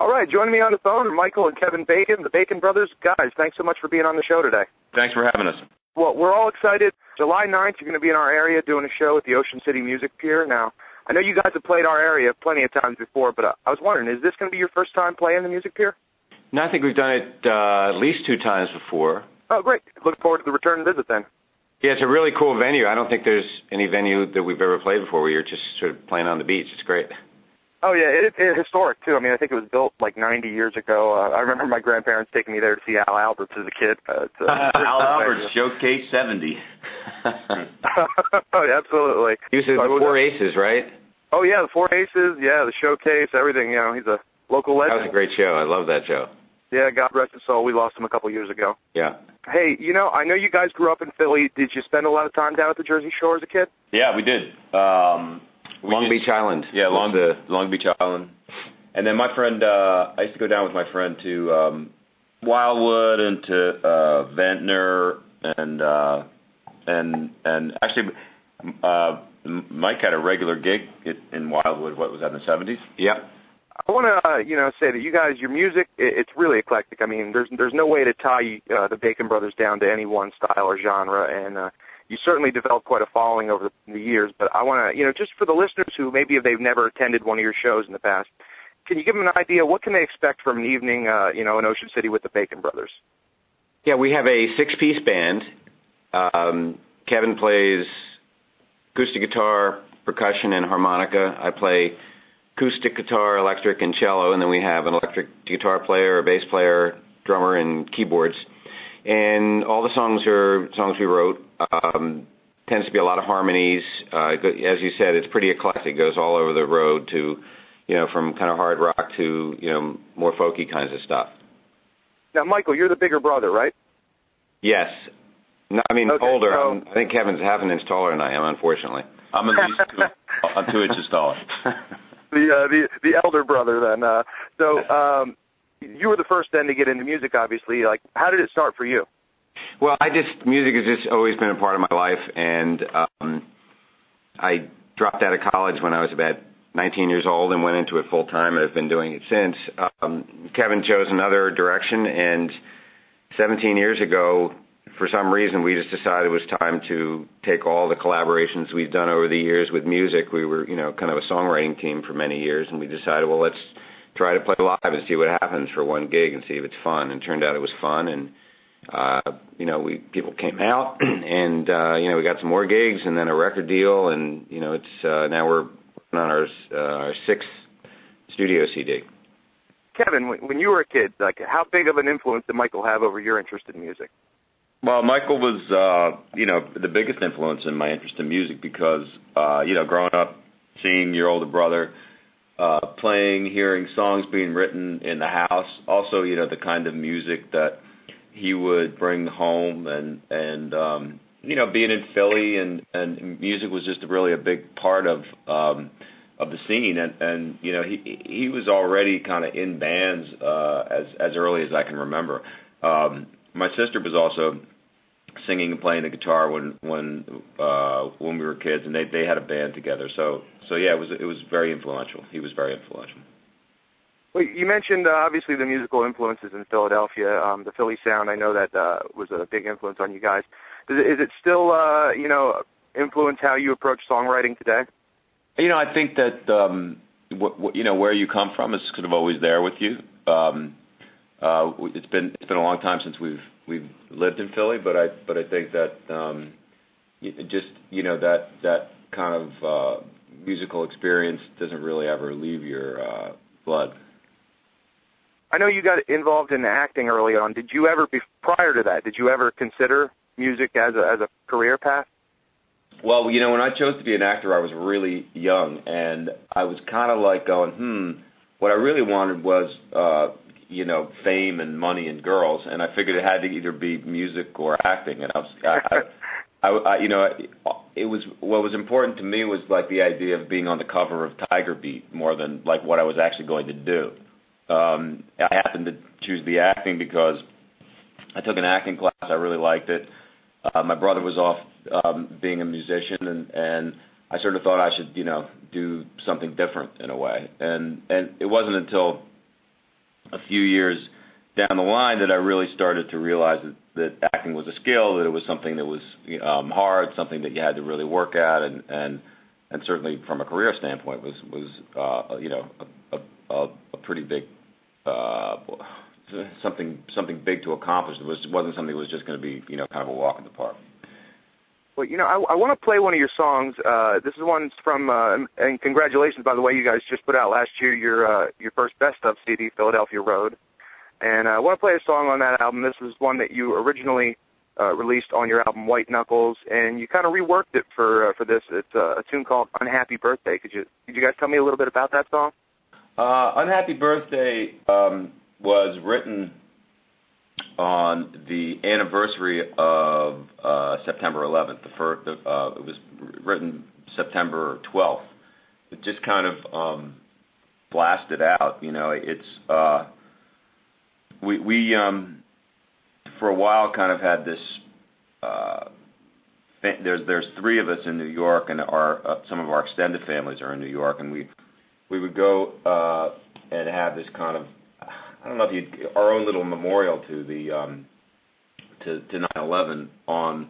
All right, joining me on the phone are Michael and Kevin Bacon, the Bacon Brothers. Guys, thanks so much for being on the show today. Thanks for having us. Well, we're all excited. July 9th, you're going to be in our area doing a show at the Ocean City Music Pier. Now, I know you guys have played our area plenty of times before, but I was wondering, is this going to be your first time playing the Music Pier? No, I think we've done it at least 2 times before. Oh, great. Look forward to the return visit then. Yeah, it's a really cool venue. I don't think there's any venue that we've ever played before where you're just sort of playing on the beach. It's great. Oh, yeah, it's historic, too. I mean, I think it was built like 90 years ago. I remember my grandparents taking me there to see Al Alberts as a kid. Al Alberts, Showcase 70. Oh, absolutely. He was the Four Aces, right? Oh, yeah, the Four Aces, yeah, the Showcase, everything. You know, he's a local legend. That was a great show. I love that show. Yeah, God rest his soul. We lost him a couple years ago. Yeah. Hey, you know, I know you guys grew up in Philly. Did you spend a lot of time down at the Jersey Shore as a kid? Yeah, we did. Long Beach Island. Yeah, Long Beach Island. And then my friend, I used to go down with my friend to Wildwood and to Ventnor and actually Mike had a regular gig in Wildwood. What was that, in the 70s? Yep. I want to, say that you guys, your music, it's really eclectic. I mean, there's no way to tie the Bacon Brothers down to any one style or genre, and you certainly developed quite a following over the years. But I want to, just for the listeners who maybe if they've never attended one of your shows in the past, can you give them an idea? What can they expect from an evening, in Ocean City with the Bacon Brothers? Yeah, we have a 6-piece band. Kevin plays acoustic guitar, percussion, and harmonica. I play acoustic guitar, electric, and cello, and then we have an electric guitar player, a bass player, drummer, and keyboards. And all the songs are songs we wrote. Tends to be a lot of harmonies. As you said, it's pretty eclectic. It goes all over the road to, from kind of hard rock to, more folky kinds of stuff. Now, Michael, you're the bigger brother, right? Yes. No, I mean, okay, older. so I think Kevin's half an inch taller than I am, unfortunately. I'm at least 2 inches taller. The elder brother, then. So you were the first then to get into music, obviously. Like, how did it start for you? Well, music has just always been a part of my life, and I dropped out of college when I was about 19 years old and went into it full time, and I've been doing it since. Kevin chose another direction, and 17 years ago, for some reason, we just decided it was time to take all the collaborations we've done over the years with music. We were, kind of a songwriting team for many years, and we decided, well, let's try to play live and see what happens for one gig and see if it's fun. And it turned out it was fun, and people came out, and we got some more gigs, and then a record deal, and it's now we're on our 6th studio CD. Kevin, when you were a kid, like, how big of an influence did Michael have over your interest in music? Well, Michael was, the biggest influence in my interest in music because, growing up, seeing your older brother playing, hearing songs being written in the house, also, the kind of music that he would bring home and being in Philly and music was just really a big part of the scene. And he was already kind of in bands as early as I can remember. My sister was also singing and playing the guitar when we were kids, and they had a band together. So yeah, it was very influential. He was very influential. Well, you mentioned obviously the musical influences in Philadelphia, the Philly sound. I know that was a big influence on you guys. Is it still influence how you approach songwriting today? I think that where you come from is sort of always there with you. It's been a long time since we've lived in Philly, but I think that that kind of musical experience doesn't really ever leave your blood. I know you got involved in acting early on. Did you ever, prior to that, did you ever consider music as a career path? Well, when I chose to be an actor, I was really young, and I was kind of like going, what I really wanted was fame and money and girls, and I figured it had to either be music or acting. And it was what was important to me was like the idea of being on the cover of Tiger Beat more than like what I was actually going to do. I happened to choose the acting because I took an acting class. I really liked it. My brother was off being a musician, and I sort of thought I should, do something different in a way. And it wasn't until a few years down the line that I really started to realize that acting was a skill, that it was something that was hard, something that you had to really work at, and certainly from a career standpoint was a pretty big something big to accomplish. It wasn't something that was just going to be kind of a walk in the park. Well, I want to play one of your songs. This is one from, and congratulations, by the way, you guys just put out last year your first best of CD, Philadelphia Road. And I want to play a song on that album. This was one that you originally released on your album White Knuckles, and you kind of reworked it for this. It's a tune called Unhappy Birthday. Could you guys tell me a little bit about that song? Unhappy Birthday was written on the anniversary of September 11th. It was written September 12th. It just kind of blasted out. It's we for a while kind of had this. There's three of us in New York, and some of our extended families are in New York, and we would go and have this kind of, I don't know if our own little memorial to the to 9/11 on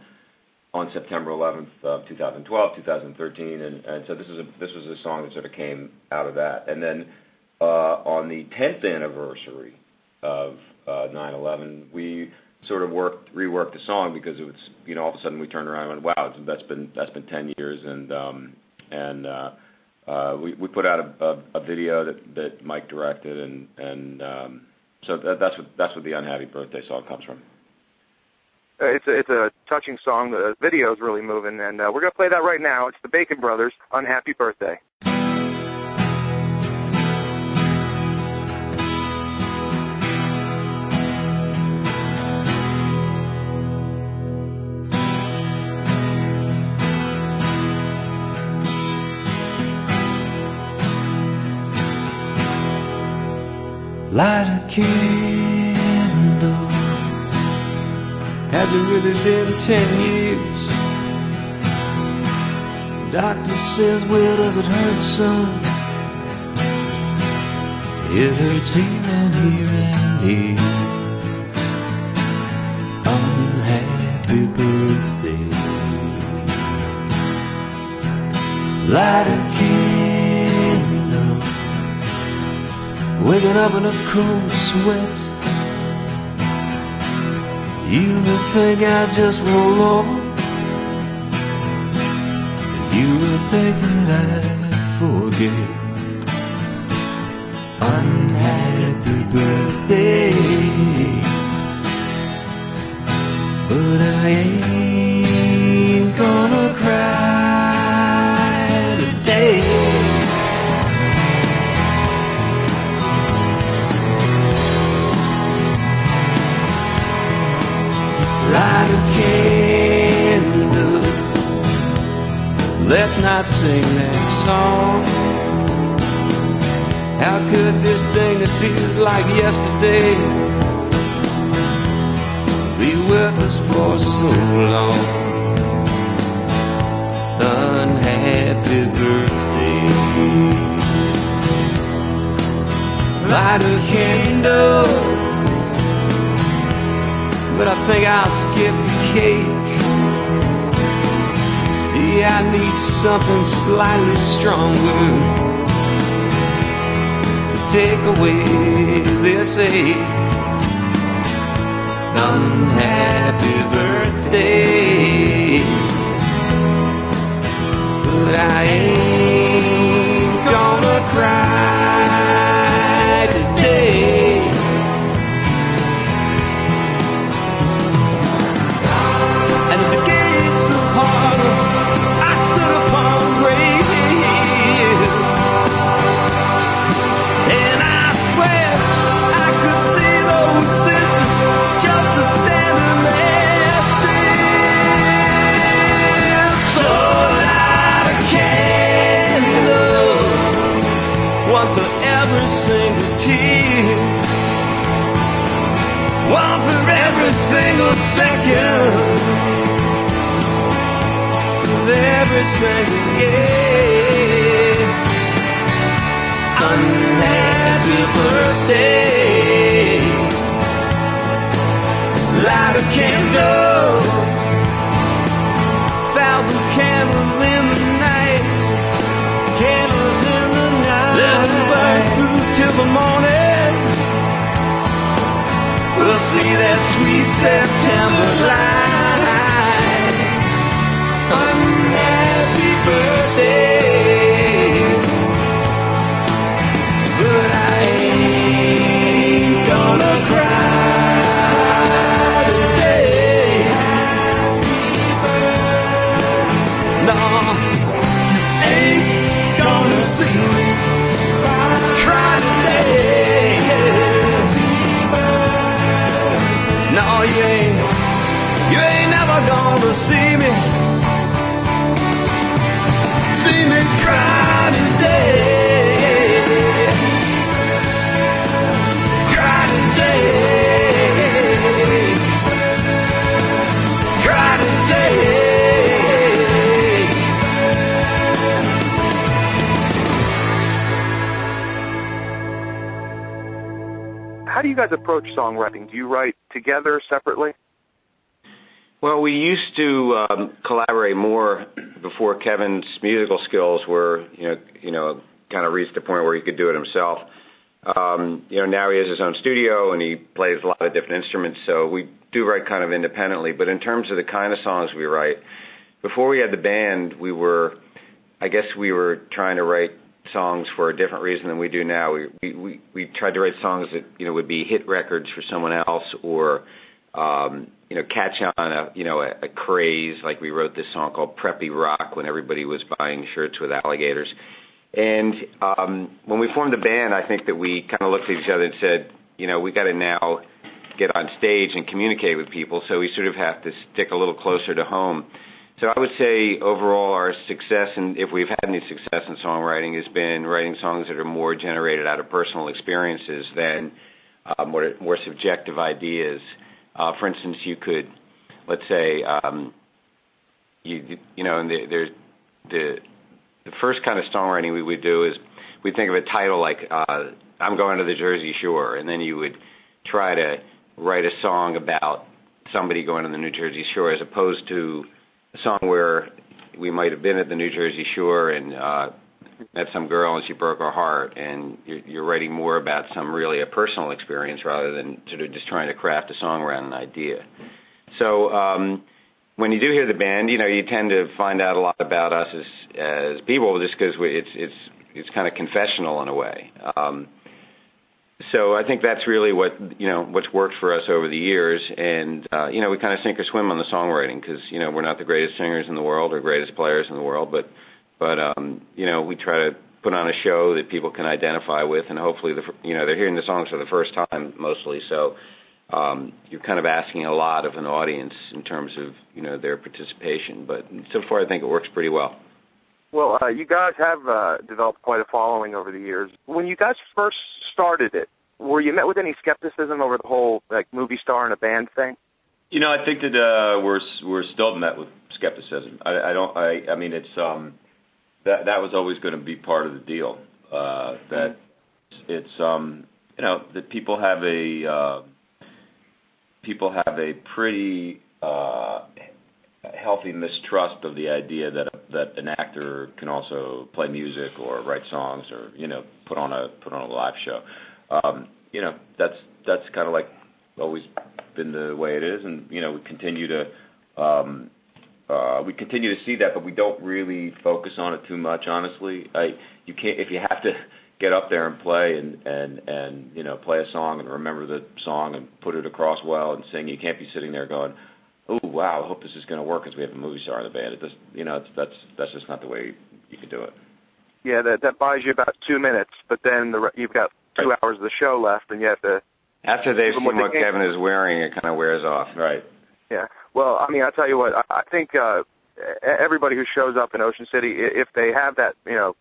September 11th, 2012, 2013, and so this was a song that sort of came out of that. And then on the 10th anniversary of 9/11, we sort of reworked the song because it was, all of a sudden we turned around and went, wow, that's been 10 years, and we put out a video that Mike directed, and so that's what the Unhappy Birthday song comes from. It's a touching song. The video is really moving, and we're going to play that right now. It's the Bacon Brothers, Unhappy Birthday. Light a candle. Has it really been 10 years? Doctor says, well, does it hurt, son? It hurts here and here and here. Unhappy birthday. Light a candle. Waking up in a cold sweat. You would think I'd just roll over. You would think that I'd forget. Unhappy birthday. But I ain't gonna cry today. Light a candle. Let's not sing that song. How could this thing that feels like yesterday be with us for so long? Unhappy birthday. Light a candle. But I think I'll skip the cake. See, I need something slightly stronger to take away this ache. Unhappy birthday. But I ain't gonna cry today. One for every single second, every second, yeah. Unhappy birthday. will see that sweet September light. Happy birthday, but I ain't gonna cry today. No, you ain't gonna see me cry today. No, you ain't never gonna see me cry today. Cry today. Cry today. How do you guys approach songwriting? Do you write together, separately? Well, we used to collaborate more before Kevin's musical skills were, kind of reached the point where he could do it himself. Now he has his own studio and he plays a lot of different instruments, so we do write kind of independently. But in terms of the kind of songs we write, before we had the band, we were trying to write songs for a different reason than we do now. We tried to write songs that, would be hit records for someone else or, catch on a craze. Like we wrote this song called Preppy Rock when everybody was buying shirts with alligators. And when we formed the band, I think that we kind of looked at each other and said, we got to now get on stage and communicate with people, so we sort of have to stick a little closer to home. So I would say overall our success, and if we've had any success in songwriting, has been writing songs that are more generated out of personal experiences than more subjective ideas. For instance, you could, let's say, the first kind of songwriting we would do is we'd think of a title like I'm Going to the Jersey Shore, and then you would try to write a song about somebody going to the New Jersey Shore, as opposed to a song where we might have been at the New Jersey Shore and met some girl and she broke our heart, and you're writing more about a personal experience rather than sort of just trying to craft a song around an idea. So when you do hear the band, you tend to find out a lot about us as people, just because it's kind of confessional in a way. So I think that's really what's worked for us over the years, and we kind of sink or swim on the songwriting because we're not the greatest singers in the world or greatest players in the world, but we try to put on a show that people can identify with, and hopefully they're hearing the songs for the first time mostly. So you're kind of asking a lot of an audience in terms of their participation, but so far I think it works pretty well. Well, you guys have developed quite a following over the years. When you guys first started it, were you met with any skepticism over the whole movie star and a band thing? I think that we're still met with skepticism. I mean it's that was always going to be part of the deal. That it's that people have a pretty healthy mistrust of the idea that an actor can also play music or write songs or put on a live show. That's kind of like always been the way it is, and we continue to see that, but we don't really focus on it too much, honestly. You can't, if you have to get up there and play and play a song and remember the song and put it across well and sing. You can't be sitting there going, "Oh wow, I hope this is going to work because we have a movie star in the band." It does, that's just not the way you can do it. Yeah, that buys you about 2 minutes, but then you've got 2 hours of the show left, and you have to. After they've seen what Kevin is wearing, it kind of wears off. Right. Yeah. Well, I mean, I'll tell you what. I think everybody who shows up in Ocean City, if they have that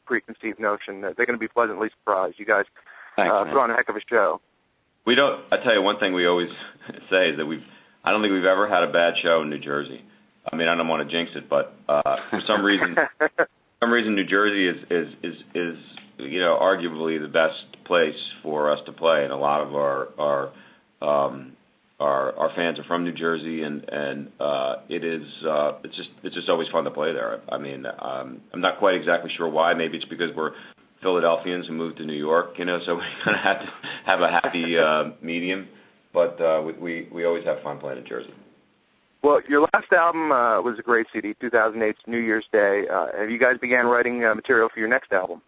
preconceived notion, they're going to be pleasantly surprised. You guys put on a heck of a show. We don't. I tell you one thing we always say is that I don't think we've ever had a bad show in New Jersey. I mean, I don't want to jinx it, but for some reason, New Jersey is arguably the best place for us to play, and a lot of our fans are from New Jersey, and it's just always fun to play there. I mean, I'm not quite exactly sure why. Maybe it's because we're Philadelphians who moved to New York, so we kind of have to have a happy medium. but we always have fun playing in Jersey. Well, your last album was a great CD, 2008's New Year's Day. Have you guys began writing material for your next album?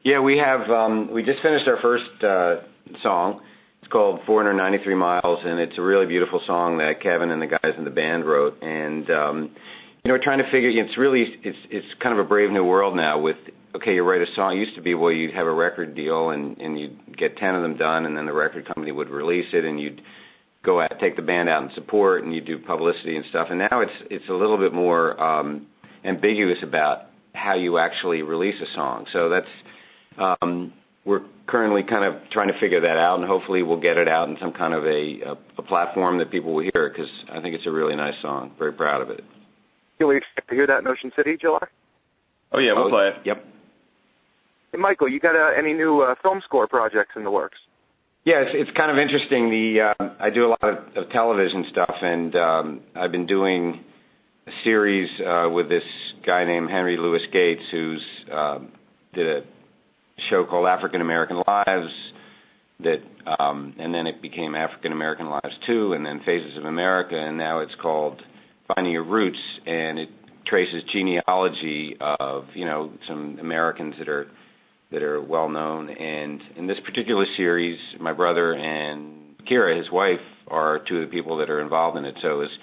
Yeah, we have. We just finished our first song. It's called 493 Miles, and it's a really beautiful song that Kevin and the guys in the band wrote. And we're trying to figure. It's kind of a brave new world now. With you write a song. It used to be you'd have a record deal and you'd get 10 of them done, and then the record company would release it, and you'd go out, take the band out and support, and you do publicity and stuff. And now it's a little bit more ambiguous about how you actually release a song. So that's we're currently kind of trying to figure that out, and hopefully we'll get it out in some kind of a platform that people will hear, because I think it's a really nice song. Very proud of it. Can we expect to hear that in Ocean City, July? Oh yeah, we'll play it. Yep. Hey, Michael, you got any new film score projects in the works? Yeah, it's kind of interesting. I do a lot of television stuff, and I've been doing a series with this guy named Henry Louis Gates, who's did a show called African American Lives, and then it became African American Lives 2, and then Phases of America, and now it's called Finding Your Roots, and it traces genealogy of some Americans that are well known. And in this particular series, my brother and Kira, his wife, are two of the people that are involved in it. So it's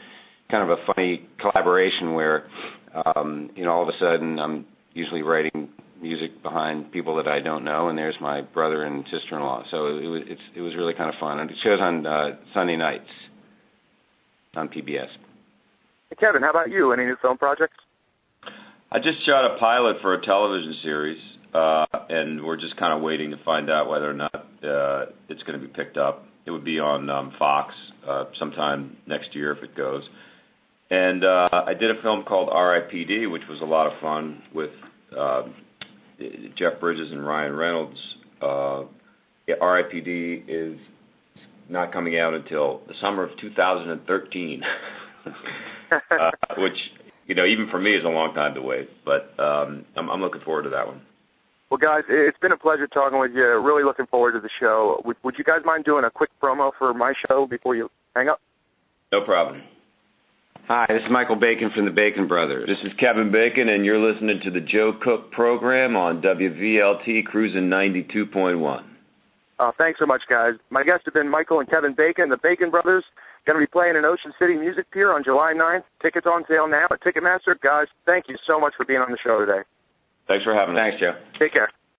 kind of a funny collaboration where all of a sudden I'm usually writing music behind people that I don't know, and there's my brother and sister-in-law. So it was really kind of fun. And it shows on Sunday nights on PBS. Hey, Kevin, how about you? Any new film projects? I just shot a pilot for a television series, and we're just kind of waiting to find out whether or not it's going to be picked up. It would be on Fox sometime next year if it goes. And I did a film called R.I.P.D., which was a lot of fun with Jeff Bridges and Ryan Reynolds. R.I.P.D. is not coming out until the summer of 2013, which, even for me is a long time to wait. But I'm looking forward to that one. Well, guys, it's been a pleasure talking with you. Really looking forward to the show. Would you guys mind doing a quick promo for my show before you hang up? No problem. Hi, this is Michael Bacon from the Bacon Brothers. This is Kevin Bacon, and you're listening to the Joe Cook program on WVLT Cruising 92.1. Thanks so much, guys. My guests have been Michael and Kevin Bacon, the Bacon Brothers. Going to be playing in Ocean City Music Pier on July 9th. Tickets on sale now at Ticketmaster. Guys, thank you so much for being on the show today. Thanks for having us. Thanks, Joe. Take care.